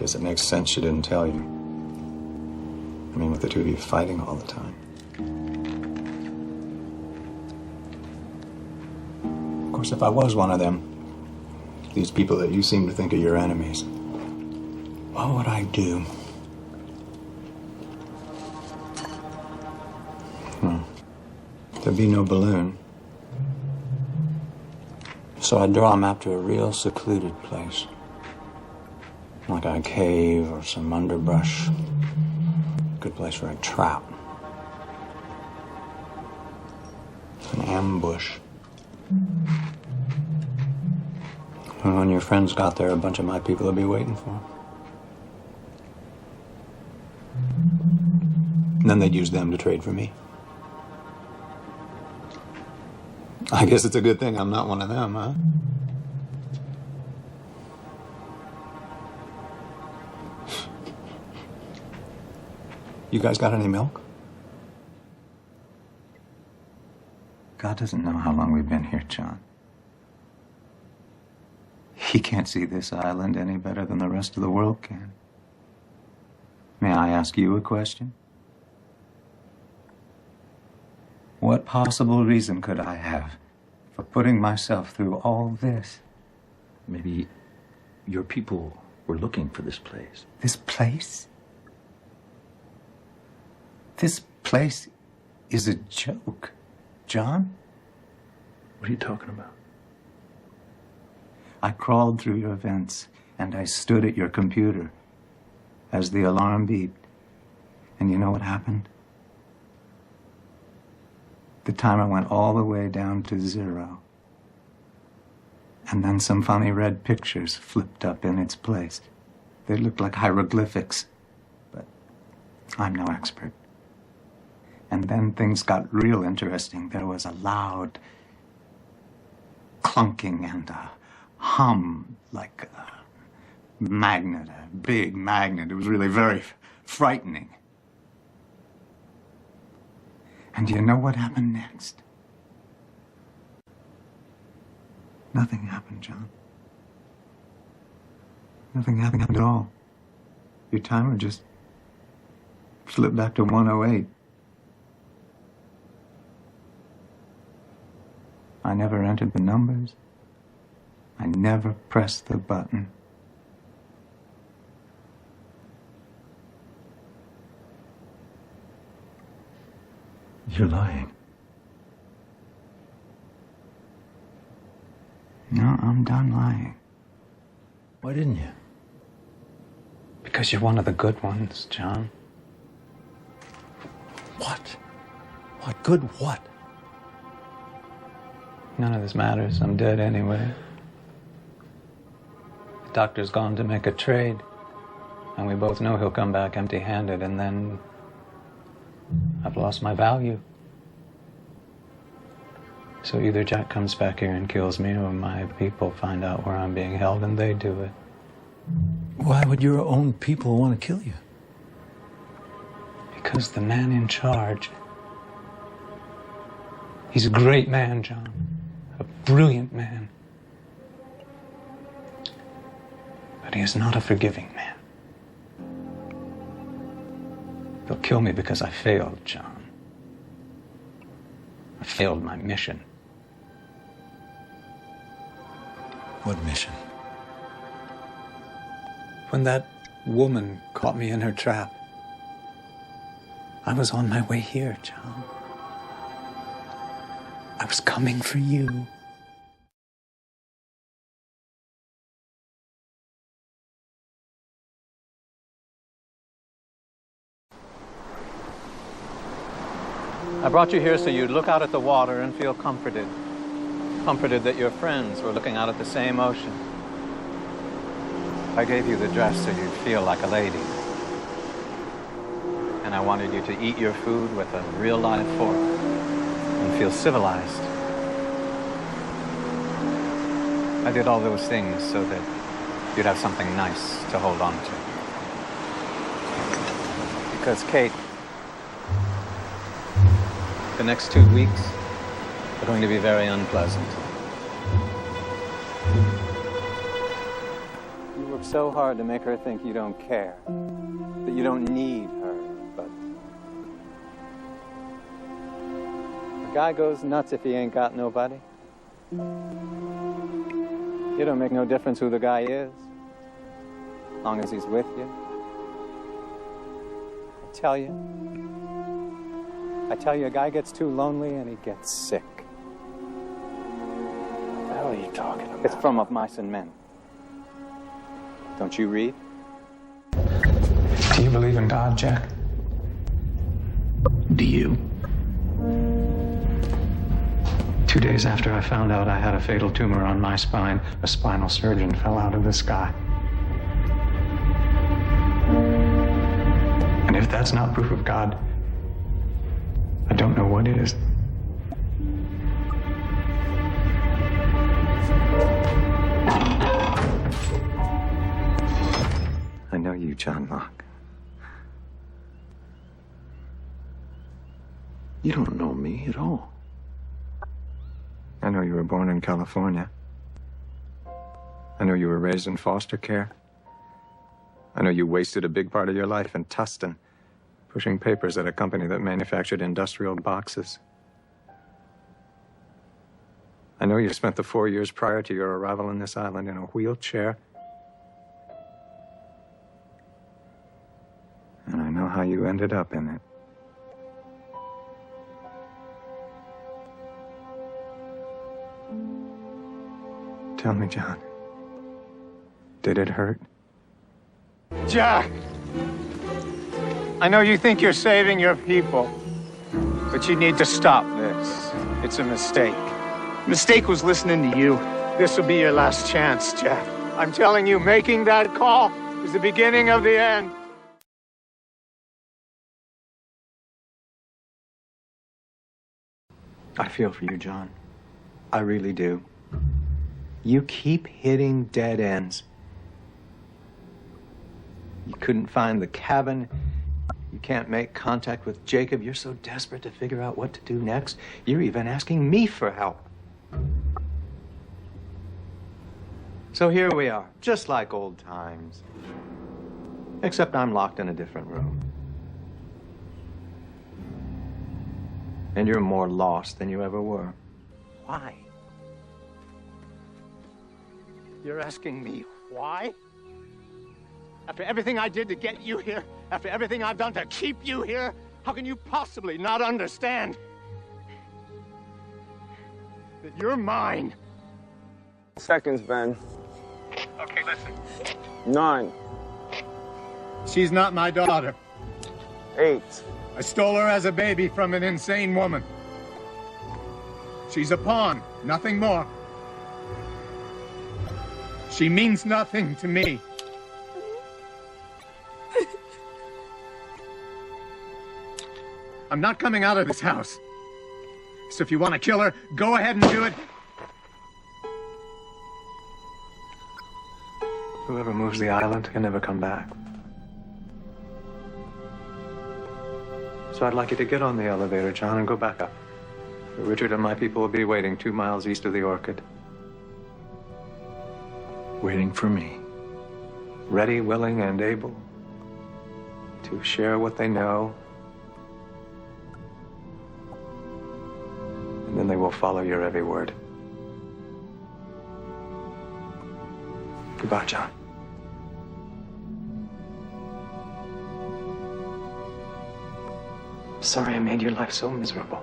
Guess it makes sense she didn't tell you. I mean, with the two of you fighting all the time. Of course, if I was one of them, these people that you seem to think are your enemies, what would I do? There'd be no balloon. So I'd draw him out to a real secluded place. Like a cave or some underbrush. Good place for a trap. An ambush. And when your friends got there, a bunch of my people would be waiting for them. And then they'd use them to trade for me. I guess it's a good thing I'm not one of them, huh? You guys got any milk? God doesn't know how long we've been here, John. He can't see this island any better than the rest of the world can. May I ask you a question? What possible reason could I have for putting myself through all this? Maybe your people were looking for this place. This place? This place is a joke, John. What are you talking about? I crawled through your vents, and I stood at your computer as the alarm beeped. And you know what happened? The timer went all the way down to 0. And then some funny red pictures flipped up in its place. They looked like hieroglyphics, but I'm no expert. And then things got real interesting. There was a loud clunking and a hum like a magnet, a big magnet. It was really very frightening. And do you know what happened next? Nothing happened, John. Nothing happened at all. Your timer just slipped back to 108. I never entered the numbers. I never pressed the button. You're lying. No, I'm done lying. Why didn't you? Because you're one of the good ones, John. What? What good what? None of this matters. I'm dead anyway. The doctor's gone to make a trade, and we both know he'll come back empty-handed, and then I've lost my value. So either Jack comes back here and kills me, or my people find out where I'm being held and they do it. Why would your own people want to kill you? Because the man in charge, he's a great man, John. A brilliant man. But he is not a forgiving man. They'll kill me because I failed, John. I failed my mission. What mission? When that woman caught me in her trap, I was on my way here, John. I was coming for you. I brought you here so you'd look out at the water and feel comforted. Comforted that your friends were looking out at the same ocean. I gave you the dress so you'd feel like a lady. And I wanted you to eat your food with a real live fork and feel civilized. I did all those things so that you'd have something nice to hold on to. Because, Kate, the next 2 weeks are going to be very unpleasant. You were work so hard to make her think you don't care, that you don't need her, but a guy goes nuts if he ain't got nobody. It don't make no difference who the guy is, as long as he's with you. I tell you, a guy gets too lonely and he gets sick. What the hell are you talking about? It's from Of Mice and Men. Don't you read? Do you believe in God, Jack? Do you? 2 days after I found out I had a fatal tumor on my spine, a spinal surgeon fell out of the sky. And if that's not proof of God, I don't know what is. I know you, John Locke. You don't know me at all. I know you were born in California. I know you were raised in foster care. I know you wasted a big part of your life in Tustin, pushing papers at a company that manufactured industrial boxes. I know you spent the 4 years prior to your arrival on this island in a wheelchair. And I know how you ended up in it. Tell me, John, did it hurt? Jack! I know you think you're saving your people, but you need to stop this. It's a mistake. Mistake was listening to you. This will be your last chance, Jack. I'm telling you, making that call is the beginning of the end. I feel for you, John. I really do. You keep hitting dead ends. You couldn't find the cabin. You can't make contact with Jacob. You're so desperate to figure out what to do next. You're even asking me for help. So here we are, just like old times. Except I'm locked in a different room. And you're more lost than you ever were. Why? You're asking me why? After everything I did to get you here, after everything I've done to keep you here, how can you possibly not understand that you're mine? Seconds, Ben. Okay, listen. 9. She's not my daughter. 8. I stole her as a baby from an insane woman. She's a pawn, nothing more. She means nothing to me. I'm not coming out of this house. So if you want to kill her, go ahead and do it. Whoever moves the island can never come back. So I'd like you to get on the elevator, John, and go back up. Richard and my people will be waiting 2 miles east of the Orchid. Waiting for me. Ready, willing, and able to share what they know. And then they will follow your every word. Goodbye, John. Sorry I made your life so miserable.